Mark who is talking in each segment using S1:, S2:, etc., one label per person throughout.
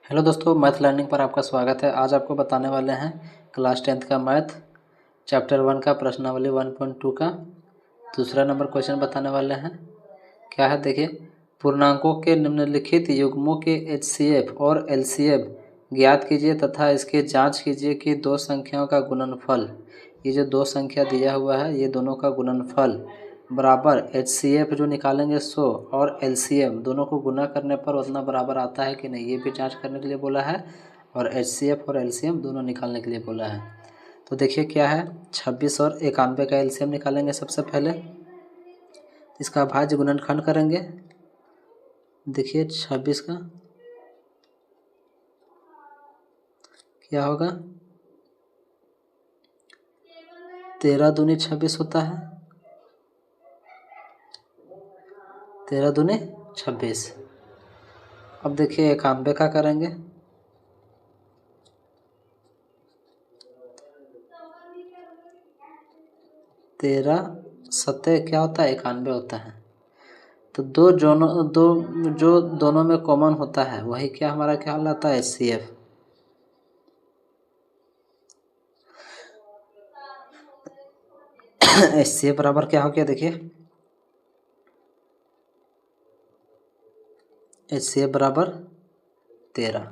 S1: Hello दोस्तों, math learning पर आपका स्वागत है। आज आपको बताने वाले हैं क्लास 10th का मैथ चैप्टर 1 का प्रश्नावली 1.2 का दूसरा नंबर क्वेश्चन बताने वाले हैं। क्या है देखिए, पूर्णांकों के निम्नलिखित युग्मों के HCF और LCM ज्ञात कीजिए तथा इसके जांच कीजिए कि दो संख्याओं का गुणनफल, ये जो दो संख्या दिया हुआ है ये दोनों का गुणनफल बराबर HCF जो निकालेंगे 100 और LCM दोनों को गुना करने पर उतना बराबर आता है कि नहीं, ये भी जांच करने के लिए बोला है। और HCF और LCM दोनों निकालने के लिए बोला है। तो देखिए क्या है, 26 और 91 का LCM निकालेंगे। सबसे पहले इसका भाज्य गुणनखंड करेंगे। देखिए 26 का क्या होगा, 13 दूनी 26 होता है, 13 दूनी 26। अब देखिए 91 का करेंगे। 13 सत्ते क्या होता है, 91 होता है। तो दो जो दोनों में कॉमन होता है वही क्या हमारा क्या कहलाता है, HCF। HCF बराबर क्या हो गया, देखिए HCF बराबर 13,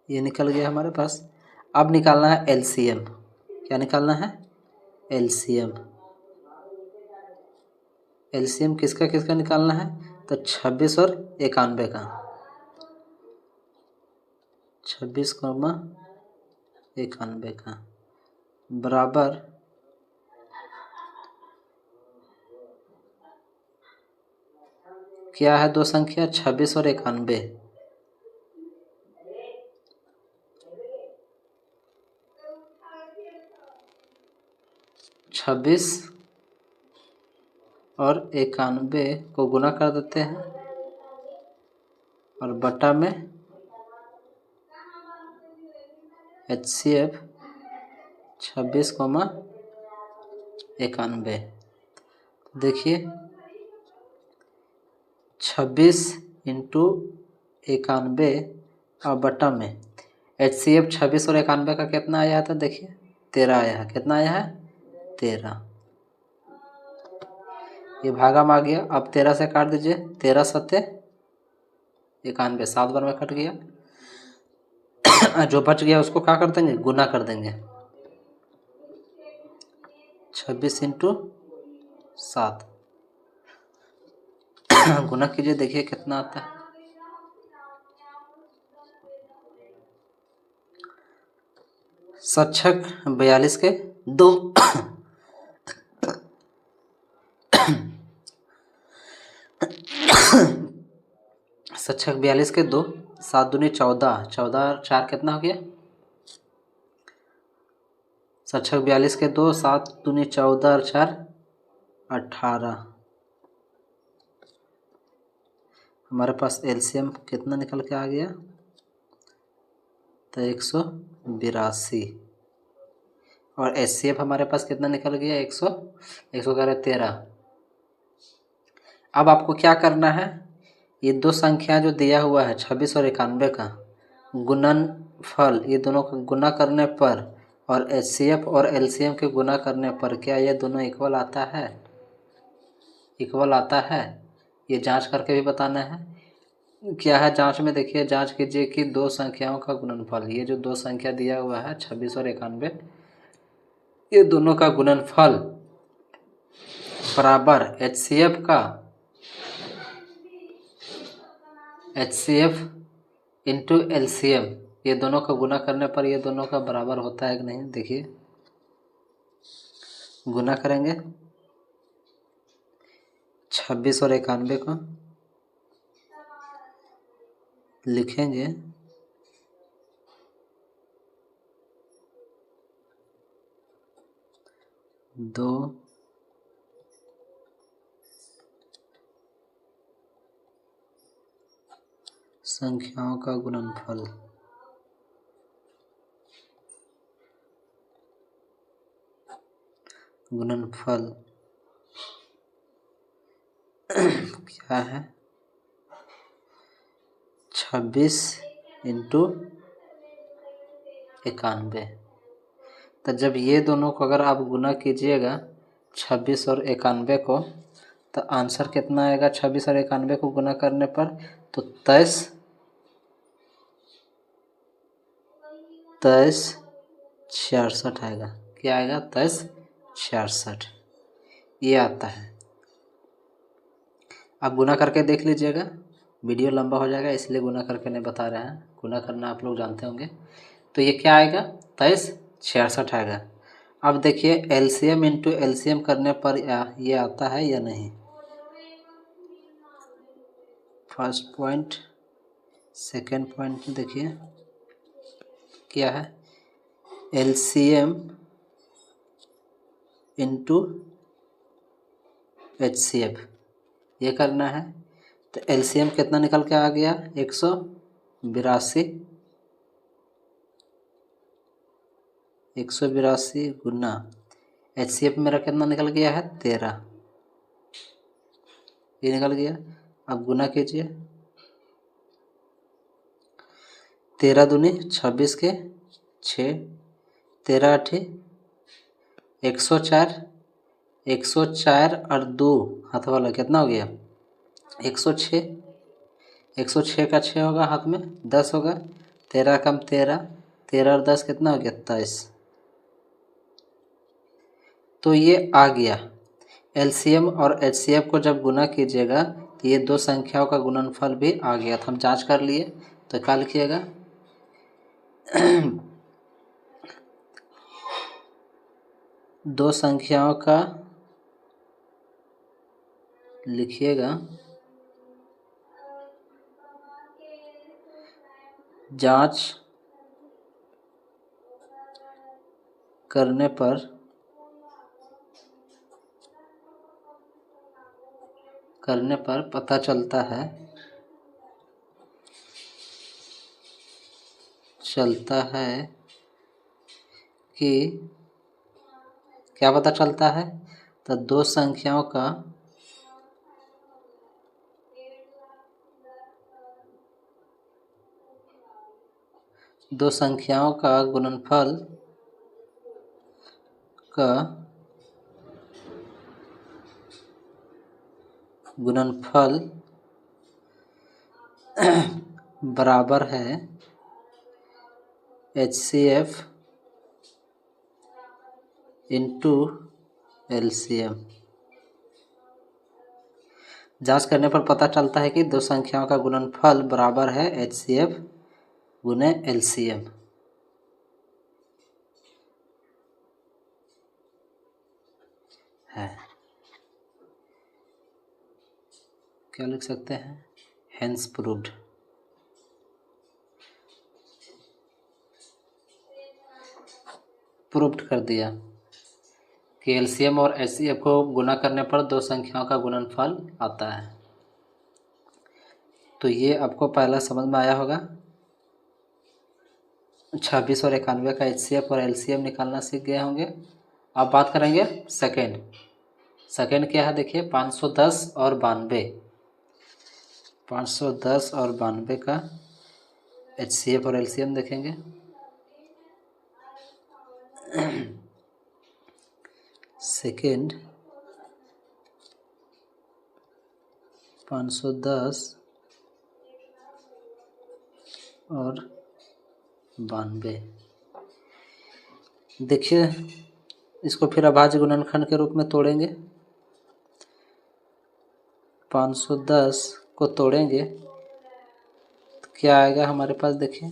S1: ये निकल गया हमारे पास। अब निकालना है LCM। क्या निकालना है, LCM। LCM किसका किसका निकालना है, तो 26 और 91 का। 26, 91 का बराबर क्या है, दो संख्या 26 और 91। 26 और 91 को गुना कर देते हैं और बटा में HCF 26, 91। देखिए 26 इंटू 91 और बटा में HCF 26 और 91 का कितना आया था, देखिए 13 आया है। कितना आया है, 13। ये भागा में आ गया। अब 13 से काट दीजिए, 13 सत्ते 91, 7 बार में कट गया। जो बच गया उसको क्या कर देंगे, गुना कर देंगे। 26 इंटू 7 गुना कीजिए, देखिए कितना आता है। सच्छक 42 के 2 सच्छक 42 के 2, 7 दूनी 14, 14 4 कितना हो गया। सच्छक 42 के 2, 7 दूनी 14 और 4 18। हमारे पास LCM कितना निकल के आ गया, तो 182। और HCF हमारे पास कितना निकल गया, 13। अब आपको क्या करना है, ये दो संख्या जो दिया हुआ है 26 और 91 का गुणनफल, ये दोनों का गुना करने पर और HCF और LCM के गुना करने पर क्या ये दोनों इक्वल आता है, इक्वल आता है। ये जांच करके भी बताना है। क्या है जांच में, देखिए जांच कीजिए कि दो संख्याओं का गुणनफल, ये जो दो संख्या दिया हुआ है 26 और 91, ये दोनों का गुणनफल बराबर HCF इंटू LCM, ये दोनों का गुना करने पर ये दोनों का बराबर होता है कि नहीं। देखिए गुना करेंगे 26 और 91 को, लिखेंगे 2 संख्याओं का गुणनफल क्या है, 26 इंटू 91। तो जब ये दोनों को अगर आप गुना कीजिएगा 26 और 91 को, तो आंसर कितना आएगा? 26 और 91 को गुना करने पर तो 2366 आएगा। क्या आएगा? 2366 ये आता है। आप गुना करके देख लीजिएगा, वीडियो लंबा हो जाएगा इसलिए गुना करके नहीं बता रहे हैं, गुना करना आप लोग जानते होंगे। तो ये क्या आएगा? 2366 आएगा। अब देखिए एलसीएम इंटू एलसीएम करने पर ये आता है या नहीं। फर्स्ट पॉइंट, सेकेंड पॉइंट में देखिए क्या है, एलसीएम इंटू एचसीएफ ये करना है। तो एलसीएम कितना निकल के आ गया? 182। 182 गुना एचसीएफ मेरा कितना निकल गया है? 13। ये निकल गया। अब गुना कीजिए, 13 दूनी 26 के 6, 13 8 104, 104 और 2 हाथ वाला कितना हो गया? 106। 106 का 6 होगा हाथ में 10 होगा, 13 कम 13, 13 और 10 कितना हो गया? 23। तो ये आ गया। एलसीएम और एचसीएफ को जब गुना कीजिएगा तो ये दो संख्याओं का गुणनफल भी आ गया। तो हम जांच कर लिए, तो क्या लिखिएगा? दो संख्याओं का लिखिएगा जांच करने पर पता चलता है कि क्या पता चलता है? तो दो संख्याओं का गुणनफल बराबर है HCF इंटू LCM। जांच करने पर पता चलता है कि दो संख्याओं का गुणनफल बराबर है HCF गुने LCM। है, क्या लिख सकते हैं? Hence proved. प्रूव्ड कर दिया कि एलसीएम और एचसीएफ को गुना करने पर दो संख्याओं का गुणनफल आता है। तो ये आपको पहला समझ में आया होगा। 26 और 91 का एचसीएफ और एलसीएम निकालना सीख गए होंगे। अब बात करेंगे सेकेंड क्या है? देखिए 510 और 92। 510 और 92 का एचसीएफ और एलसीएम देखेंगे। सेकेंड 510 और 92। देखिए इसको फिर अभाज्य गुणनखंड के रूप में तोड़ेंगे। 510 को तोड़ेंगे तो क्या आएगा हमारे पास? देखिए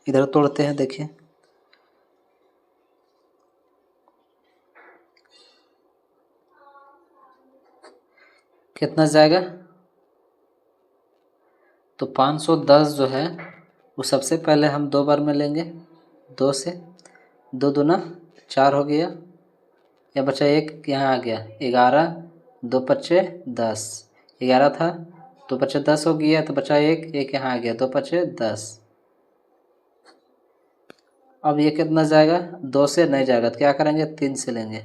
S1: इधर तोड़ते हैं, देखिए कितना जाएगा? तो 510 जो है वो सबसे पहले हम दो बार में लेंगे, 2 से 2 दूना 4 हो गया, या बचा एक यहाँ आ गया 11, 2 पच्चे 10, 11 था 2 पच्चे 10 हो गया, तो बचा एक यहाँ आ गया 2 पच्चे 10। अब ये कितना जाएगा? 2 से नहीं जाएगा तो क्या करेंगे? 3 से लेंगे।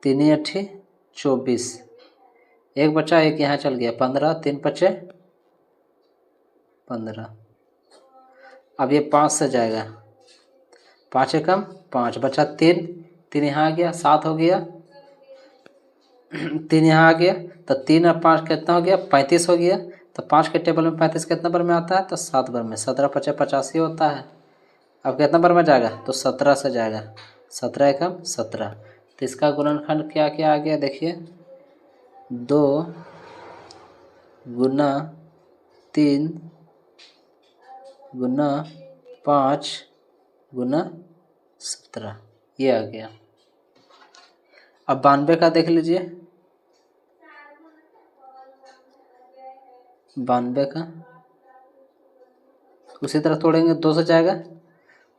S1: 3 × 8 = 24, एक बचा, एक यहाँ चल गया, 15, 3 बचे 15। अब ये 5 से जाएगा, 5 एकम 5 बचा, 3, 3 यहाँ आ गया, 7 हो गया, 3 यहाँ आ गया, तो 3 और 5 कितना हो गया, 35 हो गया। तो 5 के टेबल में 35 कितना बार में आता है, तो 7 बार में। 17 पचे 85 होता है। अब कितना बार में जाएगा, तो 17 से जाएगा, 17 एकम 17। तो इसका गुणनखंड क्या क्या आ गया, देखिए 2 गुना 3 गुना 5 गुना 17, ये आ गया। अब 92 का देख लीजिए, 92 का उसी तरह तोड़ेंगे, 2 से जाएगा,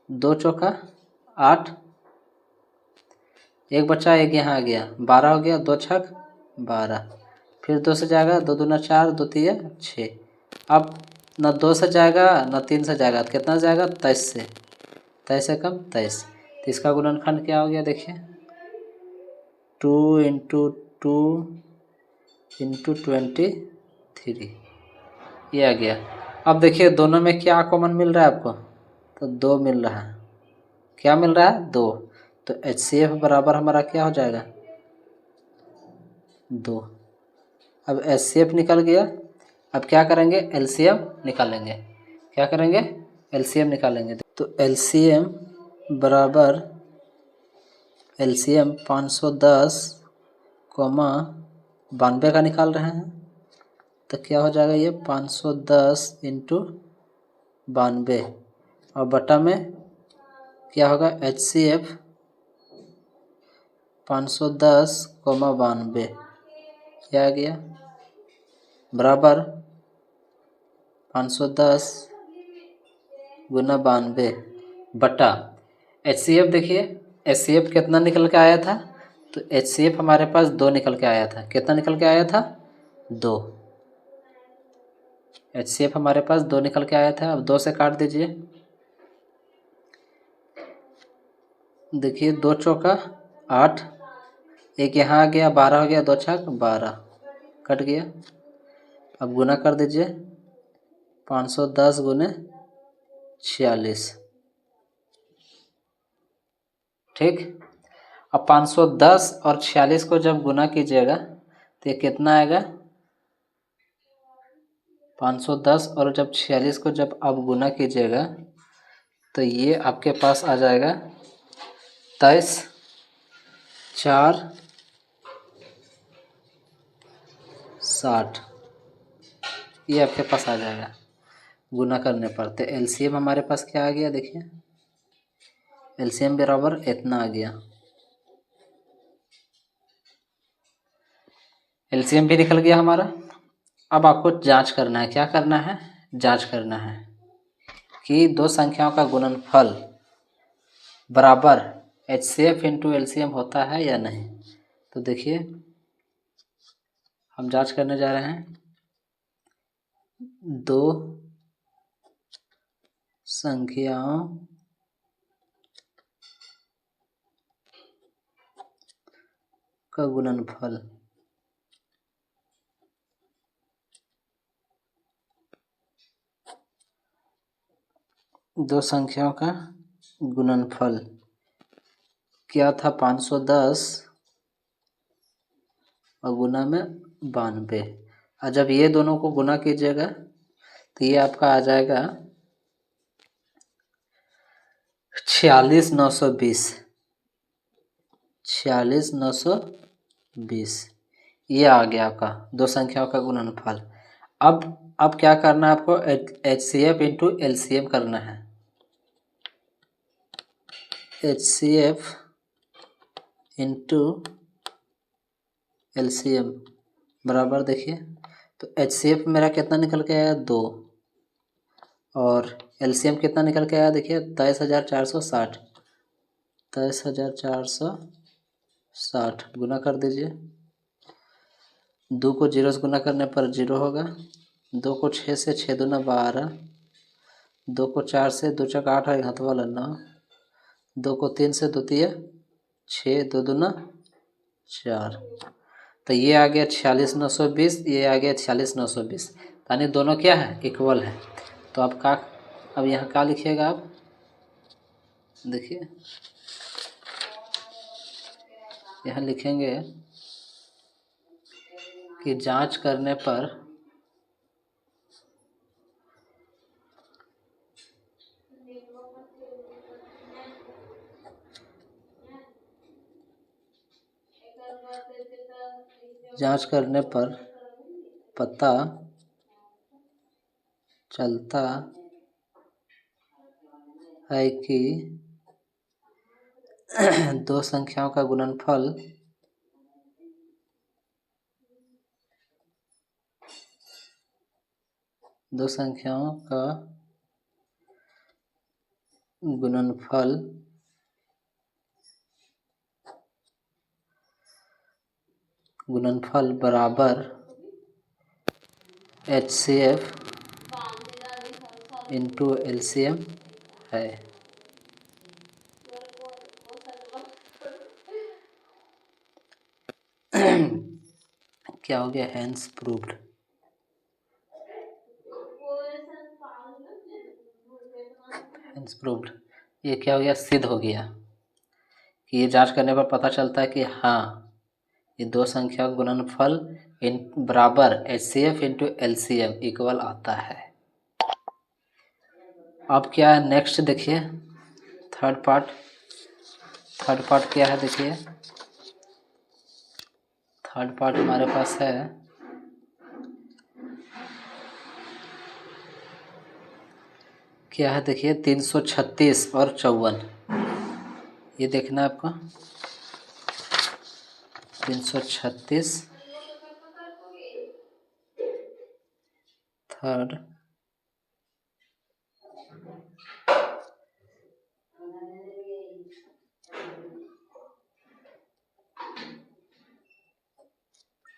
S1: 2 चौका 8, एक बचा, एक यहाँ आ गया, 12 हो गया, 2 छक 12, फिर 2 से जाएगा, 2 दूना 4, 2 तिया 6। अब न 2 से जाएगा न 3 से जाएगा, तो कितना जाएगा, 23 से, 23 एकम 23। तो इसका गुणनखंड क्या हो गया, देखिए 2 इंटू 2 इंटू 23, ये आ गया। अब देखिए दोनों में क्या कॉमन मिल रहा है आपको, तो 2 मिल रहा है। क्या मिल रहा है, 2। तो HCF बराबर हमारा क्या हो जाएगा, 2। अब HCF निकल गया। अब क्या करेंगे, LCM निकालेंगे। क्या करेंगे, LCM निकालेंगे। तो LCM बराबर LCM 510, 92 का निकाल रहे हैं, तो क्या हो जाएगा, ये 510 इंटू 92, और बटा में क्या होगा, HCF 510, 92, क्या आ गया, बराबर 510 गुना 92 बटा HCF। देखिए HCF कितना निकल के आया था, तो HCF हमारे पास 2 निकल के आया था। कितना निकल के आया था, 2। HCF हमारे पास 2 निकल के आया था। अब 2 से काट दीजिए, देखिए 2 चौका 8, एक यहाँ आ गया, 12 हो गया, 2 छक 12, कट गया। अब गुना कर दीजिए, 510 गुने 46, ठीक। अब 510 और 46 को जब गुना कीजिएगा तो ये कितना आएगा, 510 और जब 46 को जब आप गुना कीजिएगा तो ये आपके पास आ जाएगा 23, 4, 60, ये आपके पास आ जाएगा गुना करने पर। तो LCM हमारे पास क्या आ गया, देखिए LCM बराबर इतना आ गया। LCM भी निकल गया हमारा। अब आपको जांच करना है, क्या करना है, जांच करना है कि दो संख्याओं का गुणनफल बराबर HCF इंटू LCM होता है या नहीं। तो देखिए हम जांच करने जा रहे हैं, दो संख्याओं का गुणनफल दो संख्याओं का गुणनफल क्या था, 510 और गुना में 92। और जब ये दोनों को गुना कीजिएगा तो ये आपका आ जाएगा 46,920, 46,920, ये आ गया आपका दो संख्याओं का गुणनफल। अब क्या करना है आपको, HCF इंटू LCM करना है। HCF इंटू LCM बराबर, देखिए तो HCF मेरा कितना निकल के आया, 2, और LCM कितना निकल के आया, देखिए 23,460, 23,460 गुना कर दीजिए। 2 को 0 से गुना करने पर 0 होगा, 2 को 6 से 6 दूना 12, 2 को 4 से 2 चक 8 है, हाथ वाला 9, 2 को 3 से 2 तिया 6, 2 दूना 4। तो ये आ गया 46,920, ये आ गया 46,920, यानी दोनों क्या है, इक्वल है। तो आप का अब यहाँ क्या लिखिएगा आप, देखिए यहाँ लिखेंगे कि जांच करने पर पता चलता है कि दो संख्याओं का गुणनफल बराबर HCF इंटू LCM है। क्या हो गया, हैंस प्रूव्ड। ये क्या हो गया, सिद्ध हो गया कि ये जांच करने पर पता चलता है कि हाँ, ये दो संख्या का गुणनफल इन बराबर HCF इंटू LCM इक्वल आता है। अब क्या है नेक्स्ट, देखिए थर्ड पार्ट क्या है, देखिए थर्ड पार्ट हमारे पास है क्या है, देखिए 336 और 54, ये देखना है आपको। 336 थर्ड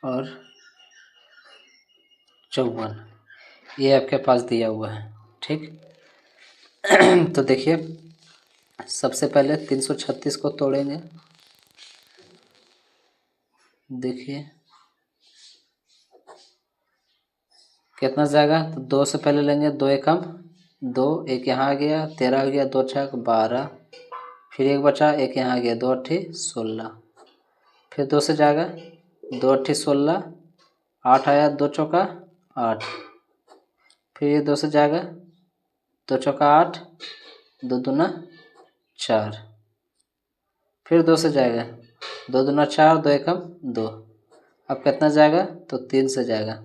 S1: और 54, ये आपके पास दिया हुआ है, ठीक। तो देखिए सबसे पहले 336 को तोड़ेंगे, देखिए कितना जाएगा, तो 2 से पहले लेंगे, 2 एकम 2, एक यहाँ आ गया, 13 हो गया, 2 छक 12, फिर एक बचा, एक यहाँ आ गया, 2 अट्ठी 16, फिर 2 से जाएगा, 2 अट्ठी 16, 8 आया, 2 चौका 8, फिर ये 2 से जाएगा, 2 चौका 8, 2 दूना 4, फिर 2 से जाएगा, 2 दूना 4, 2 एकम 2, अब कितना जाएगा, तो 3 से जाएगा,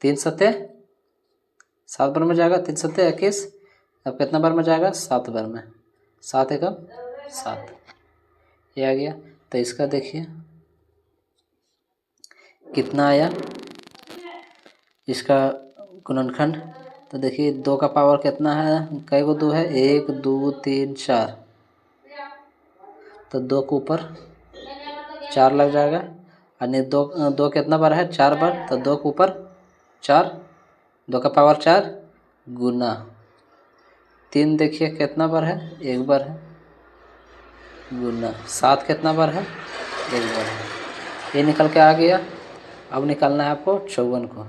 S1: 3 सत्ते 7 बार में जाएगा, 3 सत्ते 21, अब कितना बार में जाएगा, 7 बार में, 7 एकम 7, ये आ गया। तो इसका देखिए कितना आया इसका गुणनखंड, तो देखिए 2 का पावर कितना है, कई गो 2 है, 1 2 3 4, तो 2 के ऊपर 4 लग जाएगा, यानी 2 कितना बार है, 4 बार, तो 2 के ऊपर 4, 2 का पावर 4 गुना 3, देखिए कितना बार है, 1 बार है, गुना 7 कितना बार है, 1 बार है, ये निकल के आ गया। अब निकालना है आपको 54 को।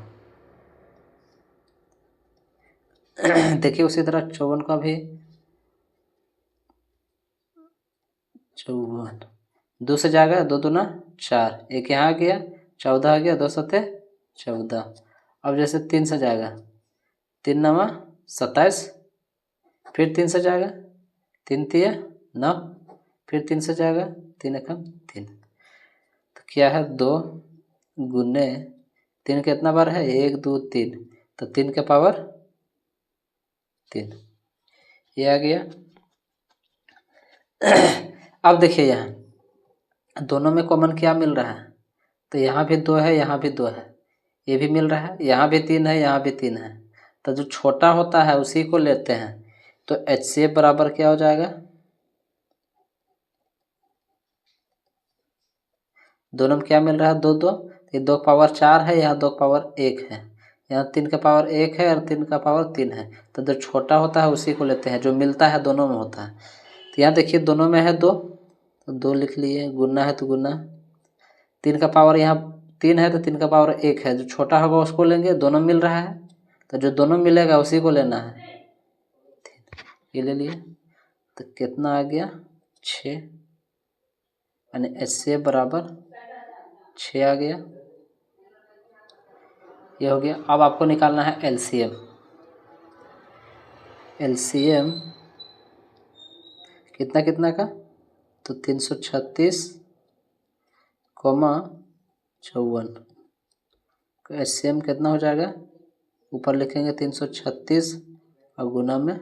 S1: देखिए उसी तरह 54 का भी, 54 2 से जाएगा, 2 दूना 4, एक यहाँ आ गया, 14 आ गया, 2 सत्ते 14, अब जैसे 3 से जाएगा, 3 नवा 27, फिर 3 से जाएगा, 3 तिया 9, फिर 3 से जाएगा, 3 एकम 3, तो क्या है 2 गुने 3 कितना बार है, 1 2 3, तो 3 के पावर 3, ये आ गया। अब देखिए यहाँ दोनों में कॉमन क्या मिल रहा है, तो यहाँ भी 2 है, यहाँ भी 2 है, ये भी मिल रहा है, यहाँ भी 3 है, यहाँ भी 3 है, तो जो छोटा होता है उसी को लेते हैं। तो HCF बराबर क्या हो जाएगा, दोनों में क्या मिल रहा है, 2 2, ये 2 पावर 4 है, यहाँ 2 पावर 1 है, यहाँ 3 का पावर 1 है और 3 का पावर 3 है, तो जो छोटा होता है उसी को लेते हैं, जो मिलता है दोनों में होता है। तो यहाँ देखिए दोनों में है 2, तो 2 लिख लिए, गुना है तो गुना, 3 का पावर यहाँ 3 है तो 3 का पावर 1 है, जो छोटा होगा उसको लेंगे, दोनों मिल रहा है तो जो दोनों मिलेगा उसी को लेना है। ये ले लिए तो कितना आ गया 6, यानी HCF बराबर 6 आ गया। ये हो गया। अब आपको निकालना है LCM। LCM कितना कितना का, तो 336, 54। तो HCM कितना हो जाएगा, ऊपर लिखेंगे 336 और गुना में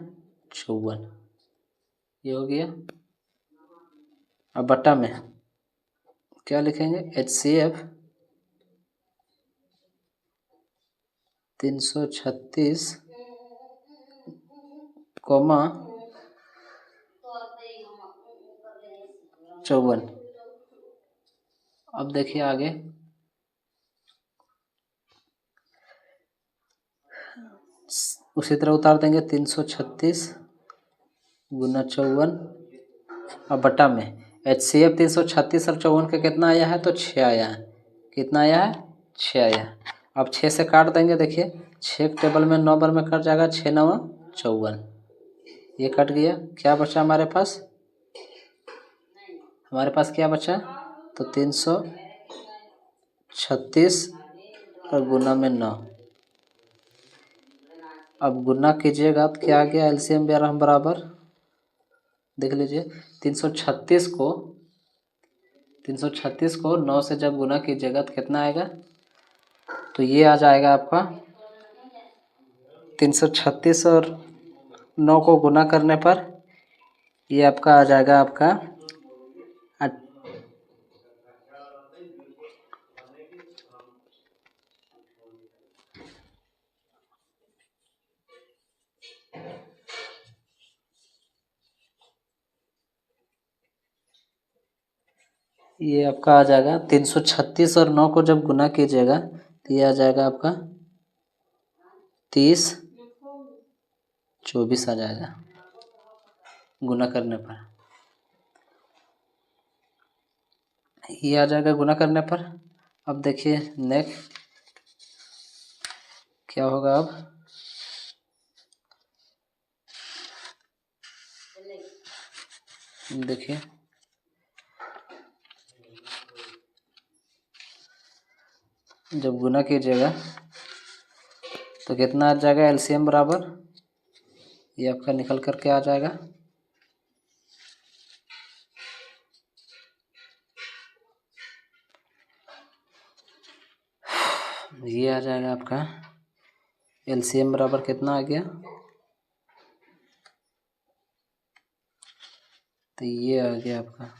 S1: 54। ये हो गया। अब बट्टा में क्या लिखेंगे, HCF 336, 54। अब देखिए आगे, उसी तरह उतार देंगे 336 गुना 54। अब बट्टा में HCF 336 और 54 का कितना आया है, तो 6 आया है। कितना आया है, 6 आया है। अब 6 से काट देंगे, देखिए 6 टेबल में 9 बार में कट जाएगा, 6 9 54। ये कट गया। क्या बचा हमारे पास, क्या बचा, तो 336 और गुना में 9। अब गुना कीजिएगा तो क्या आ गया, LCM बराबर देख लीजिए, 336 को 9 से जब गुना कीजिएगा तो कितना आएगा, तो ये आ जाएगा आपका 336 और 9 को गुना करने पर ये आपका आ जाएगा आपका ये आपका आ जाएगा 336 और 9 को जब गुना कीजिएगा तो ये आ जाएगा आपका 30 24 आ जाएगा गुना करने पर। ये आ जाएगा गुना करने पर। अब देखिए नेक्स्ट क्या होगा। अब देखिए जब गुना कीजिएगा तो कितना आ जाएगा, LCM बराबर ये आपका निकल करके आ जाएगा ये आ जाएगा आपका LCM बराबर कितना आ गया, तो ये आ गया आपका।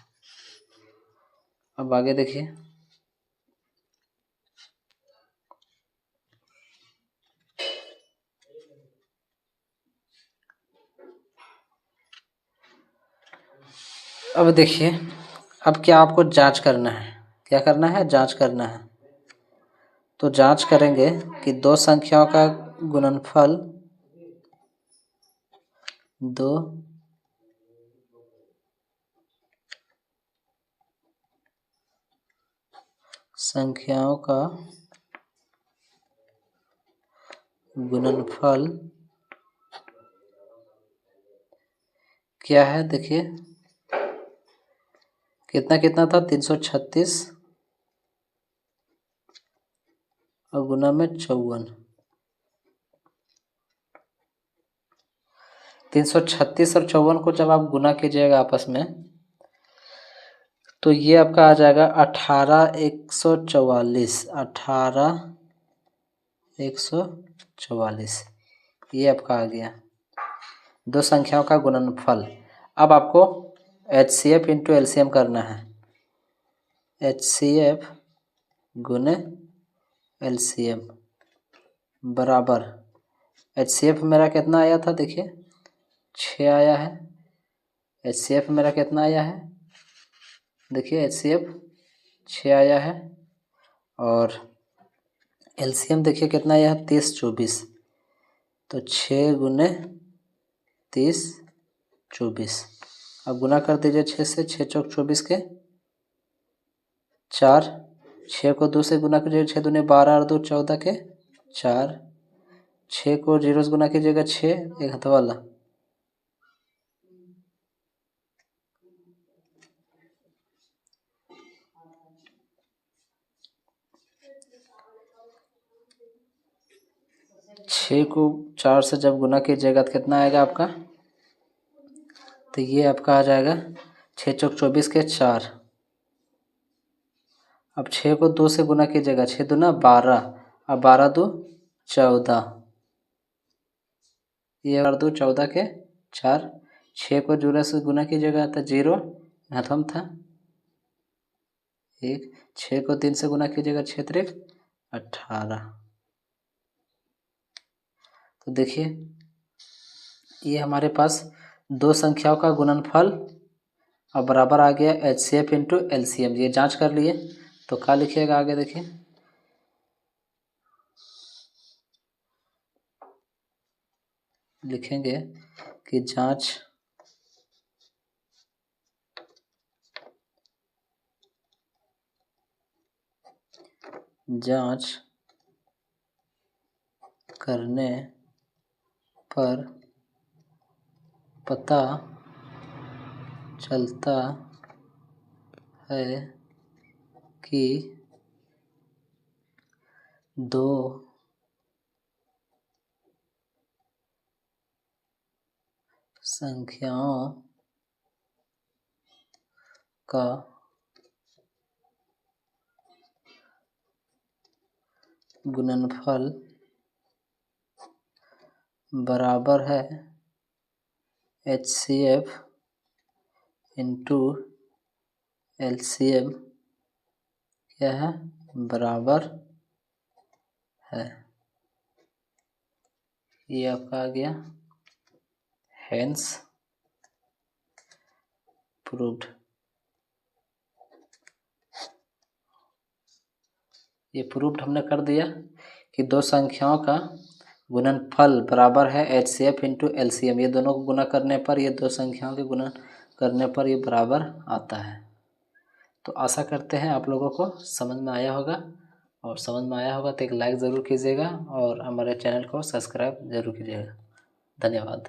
S1: अब आगे देखिए अब देखिए, अब क्या आपको जांच करना है, क्या करना है, जांच करना है। तो जांच करेंगे कि दो संख्याओं का गुणनफल, दो संख्याओं का गुणनफल क्या है। देखिए कितना कितना था, 336 और गुना में 54। 336 और 54 को जब आप गुना कीजिएगा आपस में तो ये आपका आ जाएगा 18,144। 18,144 ये आपका आ गया दो संख्याओं का गुणनफल। अब आपको HCF इंटू LCM करना है। HCF गुने LCM बराबर, HCF मेरा कितना आया था, देखिए 6 आया है। HCF मेरा कितना आया है, देखिए HCF 6 आया है। और LCM देखिए कितना आया है, 30 24। तो 6 गुने 30 24। अब गुना कर दीजिए 6 से, 6 चौक 24 के 4 6 को 2 से गुना कीजिएगा, 6 दूनी 12 और 2 14 के 4। 6 को 0 से गुना कीजिएगा 6, एक हाथ वाला। छः को 4 से जब गुना कीजिएगा तो कितना आएगा आपका, तो ये आपका आ जाएगा 6 चौक 24 के 4। अब 6 को 2 से गुना कीजिएगा, 6 दूना 12 और 12 2 14, ये 12 2 14 के 4। 6 को 0 से गुना कीजिएगा तो 0, हाथम था 1। 6 को 3 से गुना कीजिएगा 6 3 18। तो देखिए ये हमारे पास दो संख्याओं का गुणनफल और बराबर आ गया HCF इंटू LCM। ये जांच कर लिए, तो क्या लिखिएगा आगे देखिए, लिखेंगे कि जांच करने पर पता चलता है कि दो संख्याओं का गुणनफल बराबर है HCF इंटू LCM, क्या है, बराबर है। ये आपका आ गया हेंस प्रूव्ड। ये प्रूव्ड हमने कर दिया कि दो संख्याओं का गुणनफल बराबर है HCF इंटू LCM। ये दोनों को गुना करने पर, ये दो संख्याओं के गुना करने पर ये बराबर आता है। तो आशा करते हैं आप लोगों को समझ में आया होगा, और समझ में आया होगा तो एक लाइक ज़रूर कीजिएगा और हमारे चैनल को सब्सक्राइब ज़रूर कीजिएगा। धन्यवाद।